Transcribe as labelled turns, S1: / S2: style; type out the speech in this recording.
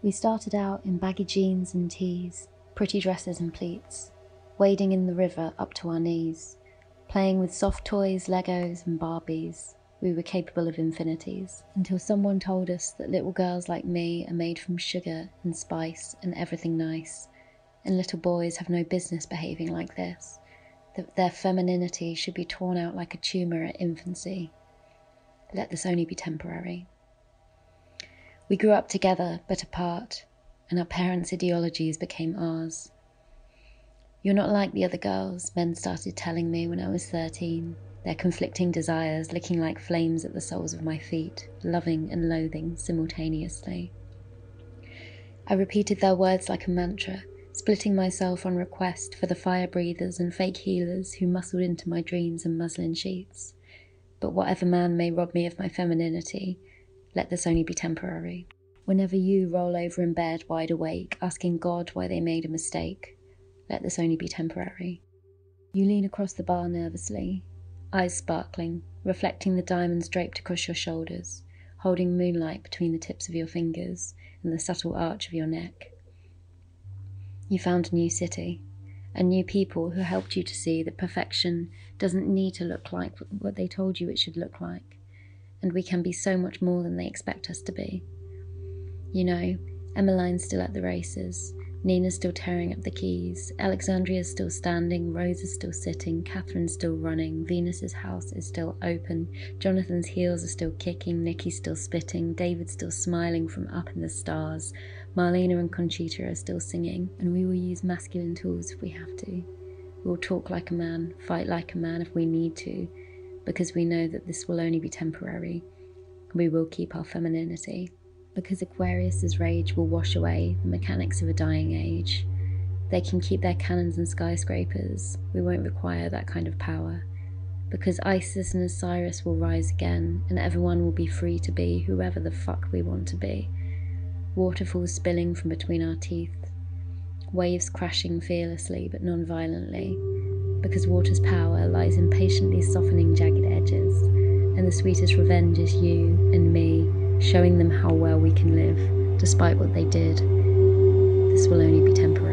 S1: We started out in baggy jeans and tees, pretty dresses and pleats, wading in the river up to our knees, playing with soft toys, Legos and Barbies. We were capable of infinities, until someone told us that little girls like me are made from sugar and spice and everything nice, and little boys have no business behaving like this, that their femininity should be torn out like a tumour at infancy. Let this only be temporary. We grew up together, but apart, and our parents' ideologies became ours. You're not like the other girls, men started telling me when I was 13, their conflicting desires licking like flames at the soles of my feet, loving and loathing simultaneously. I repeated their words like a mantra, splitting myself on request for the fire breathers and fake healers who muscled into my dreams and muslin sheets. But whatever man may rob me of my femininity, let this only be temporary. Whenever you roll over in bed wide awake, asking God why they made a mistake, let this only be temporary. You lean across the bar nervously, eyes sparkling, reflecting the diamonds draped across your shoulders, holding moonlight between the tips of your fingers and the subtle arch of your neck. You found a new city, and new people who helped you to see that perfection doesn't need to look like what they told you it should look like, and we can be so much more than they expect us to be. You know, Emmeline's still at the races, Nina's still tearing up the keys, Alexandria's still standing, Rose is still sitting, Catherine's still running, Venus's house is still open, Jonathan's heels are still kicking, Nikki's still spitting, David's still smiling from up in the stars, Marlena and Conchita are still singing, and we will use masculine tools if we have to. We'll talk like a man, fight like a man if we need to, because we know that this will only be temporary. We will keep our femininity, because Aquarius's rage will wash away the mechanics of a dying age. They can keep their cannons and skyscrapers. We won't require that kind of power, because Isis and Osiris will rise again, and everyone will be free to be whoever the fuck we want to be. Waterfalls spilling from between our teeth, waves crashing fearlessly but non-violently, because water's power lies in patiently softening jagged edges, and the sweetest revenge is you and me, showing them how well we can live, despite what they did. This will only be temporary.